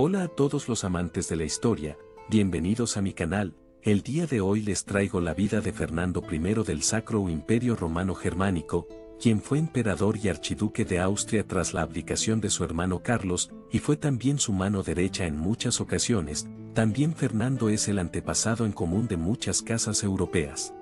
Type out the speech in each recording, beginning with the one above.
Hola a todos los amantes de la historia, bienvenidos a mi canal. El día de hoy les traigo la vida de Fernando I del Sacro Imperio Romano Germánico, quien fue emperador y archiduque de Austria tras la abdicación de su hermano Carlos, y fue también su mano derecha en muchas ocasiones. También Fernando es el antepasado en común de muchas casas europeas.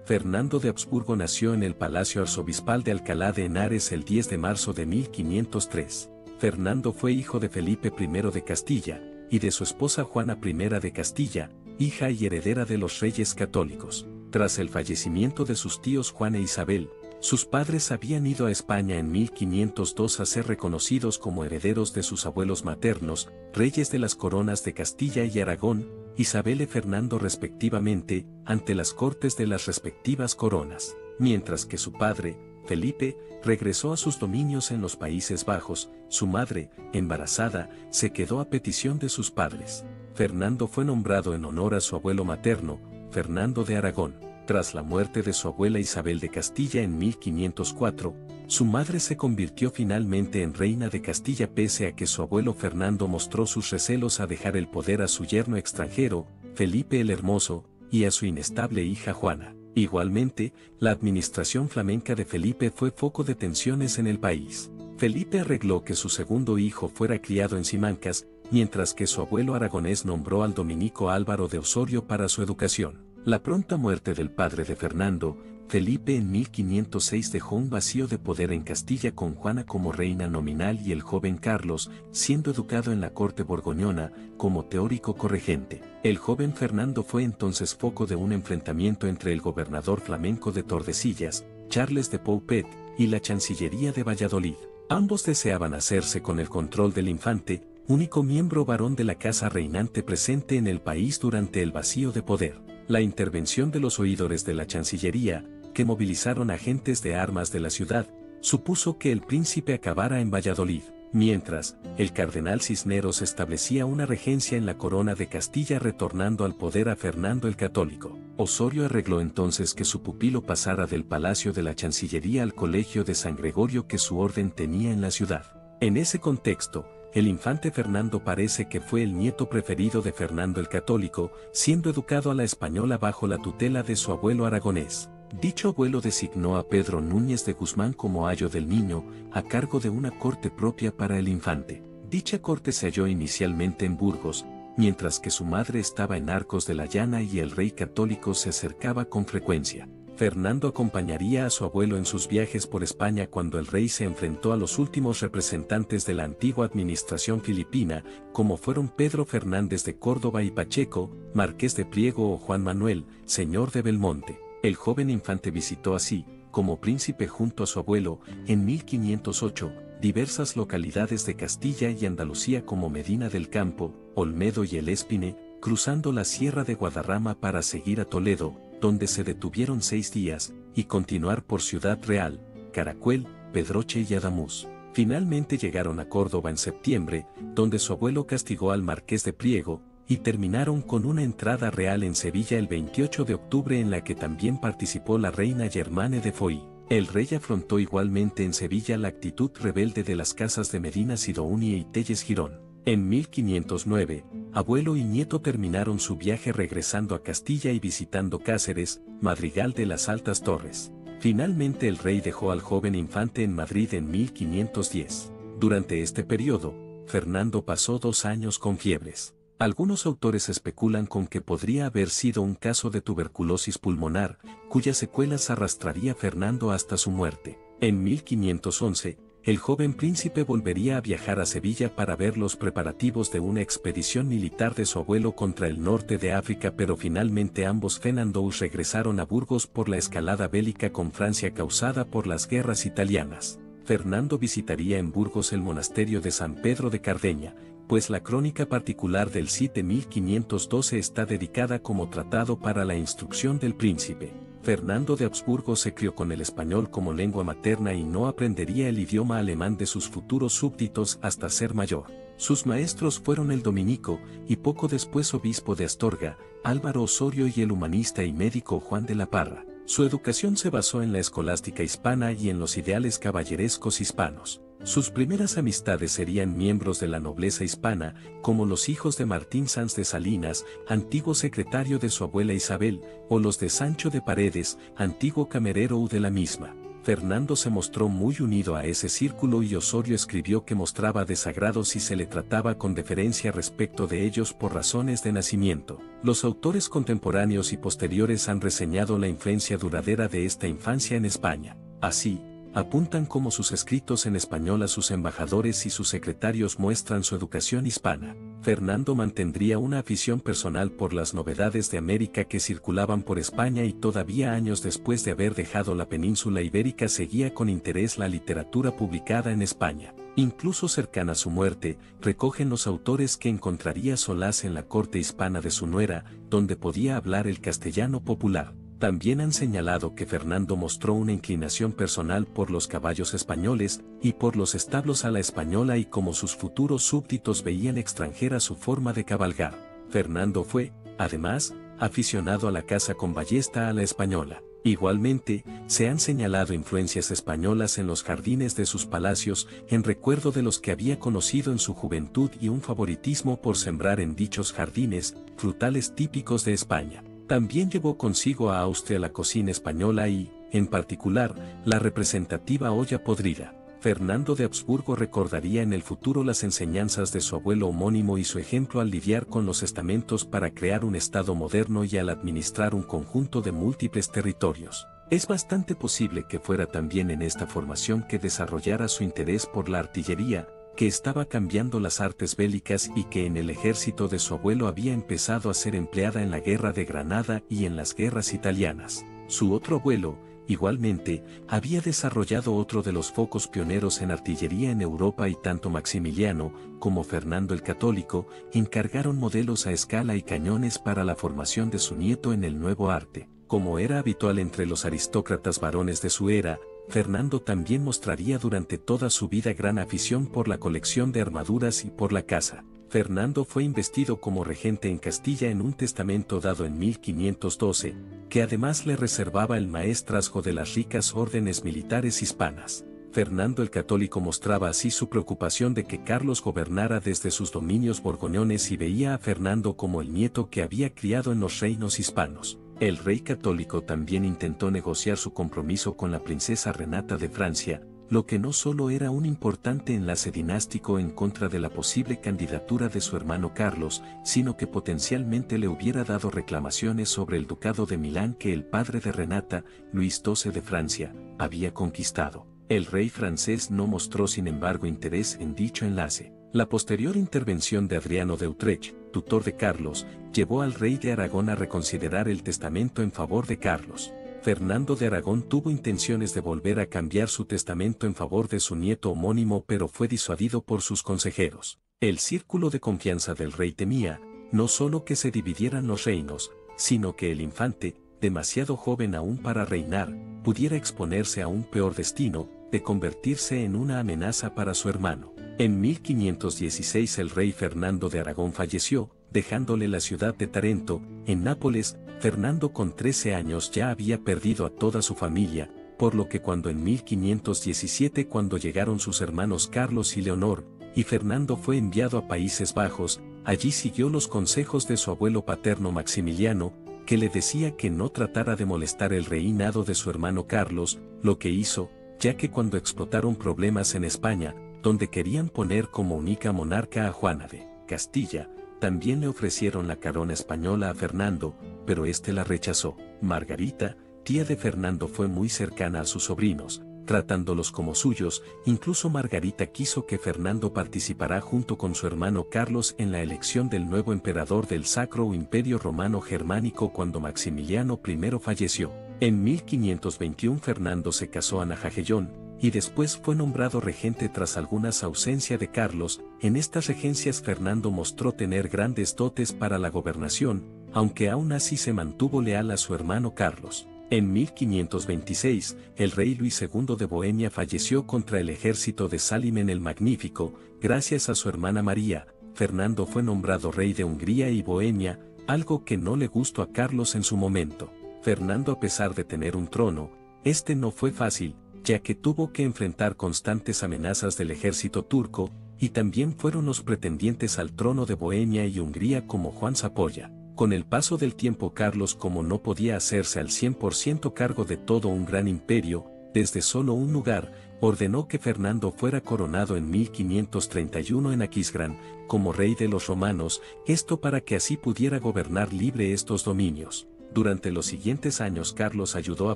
Fernando de Habsburgo nació en el Palacio Arzobispal de Alcalá de Henares el 10 de marzo de 1503. Fernando fue hijo de Felipe I de Castilla, y de su esposa Juana I de Castilla, hija y heredera de los reyes católicos. Tras el fallecimiento de sus tíos Juan e Isabel, sus padres habían ido a España en 1502 a ser reconocidos como herederos de sus abuelos maternos, reyes de las coronas de Castilla y Aragón, Isabel y Fernando respectivamente, ante las cortes de las respectivas coronas, mientras que su padre, Felipe, regresó a sus dominios en los Países Bajos. Su madre, embarazada, se quedó a petición de sus padres. Fernando fue nombrado en honor a su abuelo materno, Fernando de Aragón. Tras la muerte de su abuela Isabel de Castilla en 1504, su madre se convirtió finalmente en reina de Castilla pese a que su abuelo Fernando mostró sus recelos a dejar el poder a su yerno extranjero, Felipe el Hermoso, y a su inestable hija Juana. Igualmente, la administración flamenca de Felipe fue foco de tensiones en el país. Felipe arregló que su segundo hijo fuera criado en Simancas, mientras que su abuelo aragonés nombró al dominico Álvaro de Osorio para su educación. La pronta muerte del padre de Fernando, Felipe en 1506 dejó un vacío de poder en Castilla con Juana como reina nominal y el joven Carlos, siendo educado en la corte borgoñona, como teórico corregente. El joven Fernando fue entonces foco de un enfrentamiento entre el gobernador flamenco de Tordesillas, Charles de Poupet, y la Chancillería de Valladolid. Ambos deseaban hacerse con el control del infante, único miembro varón de la casa reinante presente en el país durante el vacío de poder. La intervención de los oidores de la Chancillería, que movilizaron agentes de armas de la ciudad, supuso que el príncipe acabara en Valladolid, mientras, el cardenal Cisneros establecía una regencia en la corona de Castilla retornando al poder a Fernando el Católico. Osorio arregló entonces que su pupilo pasara del palacio de la Chancillería al colegio de San Gregorio que su orden tenía en la ciudad. En ese contexto, el infante Fernando parece que fue el nieto preferido de Fernando el Católico, siendo educado a la española bajo la tutela de su abuelo aragonés. Dicho abuelo designó a Pedro Núñez de Guzmán como ayo del niño, a cargo de una corte propia para el infante. Dicha corte se halló inicialmente en Burgos, mientras que su madre estaba en Arcos de la Llana y el rey católico se acercaba con frecuencia. Fernando acompañaría a su abuelo en sus viajes por España cuando el rey se enfrentó a los últimos representantes de la antigua administración filipina, como fueron Pedro Fernández de Córdoba y Pacheco, marqués de Priego o Juan Manuel, señor de Belmonte. El joven infante visitó así, como príncipe junto a su abuelo, en 1508, diversas localidades de Castilla y Andalucía como Medina del Campo, Olmedo y El Espine, cruzando la Sierra de Guadarrama para seguir a Toledo, donde se detuvieron 6 días, y continuar por Ciudad Real, Caracuel, Pedroche y Adamuz. Finalmente llegaron a Córdoba en septiembre, donde su abuelo castigó al marqués de Priego, y terminaron con una entrada real en Sevilla el 28 de octubre en la que también participó la reina Germane de Foix. El rey afrontó igualmente en Sevilla la actitud rebelde de las casas de Medina Sidonia y Telles Girón. En 1509, abuelo y nieto terminaron su viaje regresando a Castilla y visitando Cáceres, Madrigal de las Altas Torres. Finalmente el rey dejó al joven infante en Madrid en 1510. Durante este periodo, Fernando pasó 2 años con fiebres. Algunos autores especulan con que podría haber sido un caso de tuberculosis pulmonar, cuyas secuelas arrastraría Fernando hasta su muerte. En 1511, el joven príncipe volvería a viajar a Sevilla para ver los preparativos de una expedición militar de su abuelo contra el norte de África, pero finalmente ambos Fernandos regresaron a Burgos por la escalada bélica con Francia causada por las guerras italianas. Fernando visitaría en Burgos el monasterio de San Pedro de Cardeña, pues la crónica particular del Cid de 1512 está dedicada como tratado para la instrucción del príncipe. Fernando de Habsburgo se crió con el español como lengua materna y no aprendería el idioma alemán de sus futuros súbditos hasta ser mayor. Sus maestros fueron el dominico, y poco después obispo de Astorga, Álvaro Osorio y el humanista y médico Juan de la Parra. Su educación se basó en la escolástica hispana y en los ideales caballerescos hispanos. Sus primeras amistades serían miembros de la nobleza hispana, como los hijos de Martín Sanz de Salinas, antiguo secretario de su abuela Isabel, o los de Sancho de Paredes, antiguo camerero de la misma. Fernando se mostró muy unido a ese círculo y Osorio escribió que mostraba desagrado si se le trataba con deferencia respecto de ellos por razones de nacimiento. Los autores contemporáneos y posteriores han reseñado la influencia duradera de esta infancia en España. Así, apuntan como sus escritos en español a sus embajadores y sus secretarios muestran su educación hispana. Fernando mantendría una afición personal por las novedades de América que circulaban por España y todavía años después de haber dejado la península ibérica seguía con interés la literatura publicada en España. Incluso cercana a su muerte, recogen los autores que encontraría solaz en la corte hispana de su nuera, donde podía hablar el castellano popular. También han señalado que Fernando mostró una inclinación personal por los caballos españoles y por los establos a la española y como sus futuros súbditos veían extranjera su forma de cabalgar. Fernando fue, además, aficionado a la caza con ballesta a la española. Igualmente, se han señalado influencias españolas en los jardines de sus palacios en recuerdo de los que había conocido en su juventud y un favoritismo por sembrar en dichos jardines frutales típicos de España. También llevó consigo a Austria la cocina española y, en particular, la representativa olla podrida. Fernando de Habsburgo recordaría en el futuro las enseñanzas de su abuelo homónimo y su ejemplo al lidiar con los estamentos para crear un Estado moderno y al administrar un conjunto de múltiples territorios. Es bastante posible que fuera también en esta formación que desarrollara su interés por la artillería, que estaba cambiando las artes bélicas y que en el ejército de su abuelo había empezado a ser empleada en la Guerra de Granada y en las guerras italianas. Su otro abuelo, igualmente, había desarrollado otro de los focos pioneros en artillería en Europa y tanto Maximiliano como Fernando el Católico encargaron modelos a escala y cañones para la formación de su nieto en el nuevo arte. Como era habitual entre los aristócratas varones de su era, Fernando también mostraría durante toda su vida gran afición por la colección de armaduras y por la caza. Fernando fue investido como regente en Castilla en un testamento dado en 1512, que además le reservaba el maestrazgo de las ricas órdenes militares hispanas. Fernando el Católico mostraba así su preocupación de que Carlos gobernara desde sus dominios borgoñones y veía a Fernando como el nieto que había criado en los reinos hispanos. El rey católico también intentó negociar su compromiso con la princesa Renata de Francia, lo que no solo era un importante enlace dinástico en contra de la posible candidatura de su hermano Carlos, sino que potencialmente le hubiera dado reclamaciones sobre el ducado de Milán que el padre de Renata, Luis XII de Francia, había conquistado. El rey francés no mostró sin embargo interés en dicho enlace. La posterior intervención de Adriano de Utrecht, tutor de Carlos, llevó al rey de Aragón a reconsiderar el testamento en favor de Carlos. Fernando de Aragón tuvo intenciones de volver a cambiar su testamento en favor de su nieto homónimo pero fue disuadido por sus consejeros. El círculo de confianza del rey temía, no solo que se dividieran los reinos, sino que el infante, demasiado joven aún para reinar, pudiera exponerse a un peor destino, de convertirse en una amenaza para su hermano. En 1516 el rey Fernando de Aragón falleció, dejándole la ciudad de Tarento. En Nápoles, Fernando con 13 años ya había perdido a toda su familia, por lo que cuando en 1517 cuando llegaron sus hermanos Carlos y Leonor, y Fernando fue enviado a Países Bajos, allí siguió los consejos de su abuelo paterno Maximiliano, que le decía que no tratara de molestar el reinado de su hermano Carlos, lo que hizo, ya que cuando explotaron problemas en España, donde querían poner como única monarca a Juana de Castilla, también le ofrecieron la corona española a Fernando, pero este la rechazó. Margarita, tía de Fernando, fue muy cercana a sus sobrinos, tratándolos como suyos. Incluso Margarita quiso que Fernando participara junto con su hermano Carlos en la elección del nuevo emperador del Sacro Imperio Romano Germánico cuando Maximiliano I falleció. En 1521 Fernando se casó a Ana Jagellón, y después fue nombrado regente tras algunas ausencia de Carlos. En estas regencias Fernando mostró tener grandes dotes para la gobernación, aunque aún así se mantuvo leal a su hermano Carlos. En 1526, el rey Luis II de Bohemia falleció contra el ejército de Salim el Magnífico. Gracias a su hermana María, Fernando fue nombrado rey de Hungría y Bohemia, algo que no le gustó a Carlos en su momento. Fernando, a pesar de tener un trono, este no fue fácil, ya que tuvo que enfrentar constantes amenazas del ejército turco, y también fueron los pretendientes al trono de Bohemia y Hungría como Juan Sapoya. Con el paso del tiempo Carlos, como no podía hacerse al 100% cargo de todo un gran imperio, desde solo un lugar, ordenó que Fernando fuera coronado en 1531 en Aquisgrán, como rey de los romanos, esto para que así pudiera gobernar libre estos dominios. Durante los siguientes años Carlos ayudó a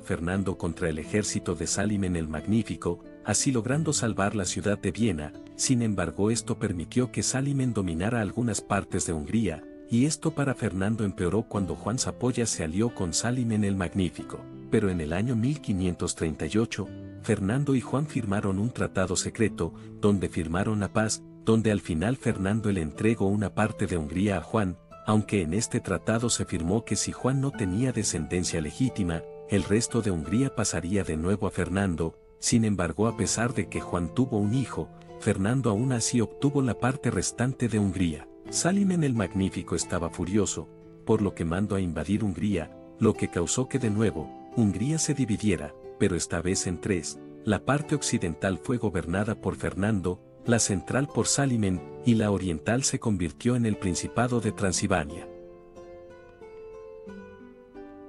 Fernando contra el ejército de Salimen el Magnífico, así logrando salvar la ciudad de Viena. Sin embargo, esto permitió que Salimen dominara algunas partes de Hungría, y esto para Fernando empeoró cuando Juan Sapoya se alió con Salimen el Magnífico. Pero en el año 1538, Fernando y Juan firmaron un tratado secreto, donde firmaron la paz, donde al final Fernando le entregó una parte de Hungría a Juan, aunque en este tratado se firmó que si Juan no tenía descendencia legítima, el resto de Hungría pasaría de nuevo a Fernando. Sin embargo, a pesar de que Juan tuvo un hijo, Fernando aún así obtuvo la parte restante de Hungría. Salimen el Magnífico estaba furioso, por lo que mandó a invadir Hungría, lo que causó que de nuevo, Hungría se dividiera, pero esta vez en tres. La parte occidental fue gobernada por Fernando, la central por Salimen, y la oriental se convirtió en el Principado de Transilvania.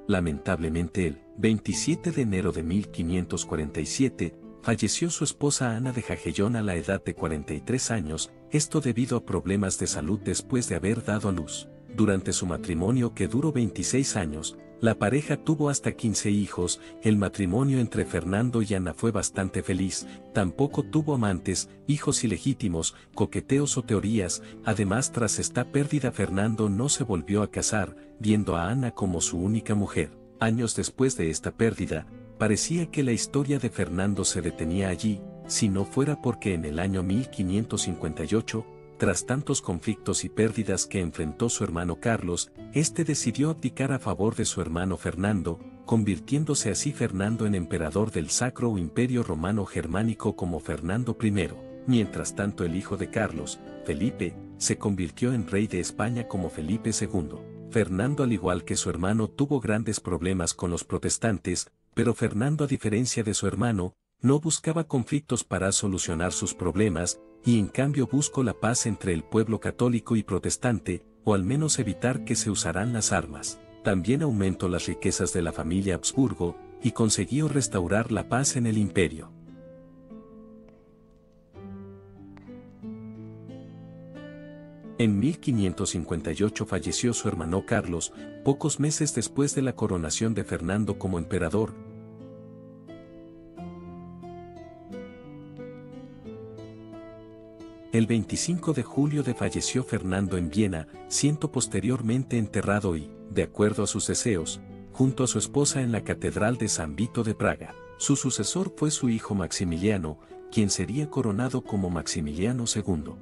Lamentablemente el 27 de enero de 1547, falleció su esposa Ana de Jagellón a la edad de 43 años, esto debido a problemas de salud después de haber dado a luz. Durante su matrimonio, que duró 26 años, la pareja tuvo hasta 15 hijos. El matrimonio entre Fernando y Ana fue bastante feliz, tampoco tuvo amantes, hijos ilegítimos, coqueteos o teorías. Además, tras esta pérdida Fernando no se volvió a casar, viendo a Ana como su única mujer. Años después de esta pérdida, parecía que la historia de Fernando se detenía allí, si no fuera porque en el año 1558, tras tantos conflictos y pérdidas que enfrentó su hermano Carlos, este decidió abdicar a favor de su hermano Fernando, convirtiéndose así Fernando en emperador del Sacro Imperio Romano Germánico como Fernando I. Mientras tanto, el hijo de Carlos, Felipe, se convirtió en rey de España como Felipe II. Fernando, al igual que su hermano, tuvo grandes problemas con los protestantes, pero Fernando, a diferencia de su hermano, no buscaba conflictos para solucionar sus problemas, y en cambio buscó la paz entre el pueblo católico y protestante, o al menos evitar que se usaran las armas. También aumentó las riquezas de la familia Habsburgo, y consiguió restaurar la paz en el imperio. En 1558 falleció su hermano Carlos, pocos meses después de la coronación de Fernando como emperador. El 25 de julio falleció Fernando en Viena, siendo posteriormente enterrado y, de acuerdo a sus deseos, junto a su esposa en la Catedral de San Vito de Praga. Su sucesor fue su hijo Maximiliano, quien sería coronado como Maximiliano II.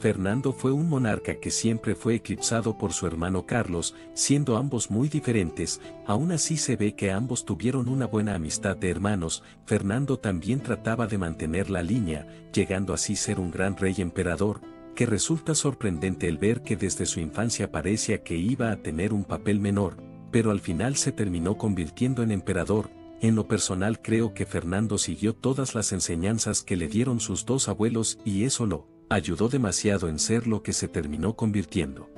Fernando fue un monarca que siempre fue eclipsado por su hermano Carlos, siendo ambos muy diferentes. Aún así se ve que ambos tuvieron una buena amistad de hermanos. Fernando también trataba de mantener la línea, llegando así a ser un gran rey emperador, que resulta sorprendente el ver que desde su infancia parecía que iba a tener un papel menor, pero al final se terminó convirtiendo en emperador. En lo personal creo que Fernando siguió todas las enseñanzas que le dieron sus dos abuelos y eso lo ayudó demasiado en ser lo que se terminó convirtiendo.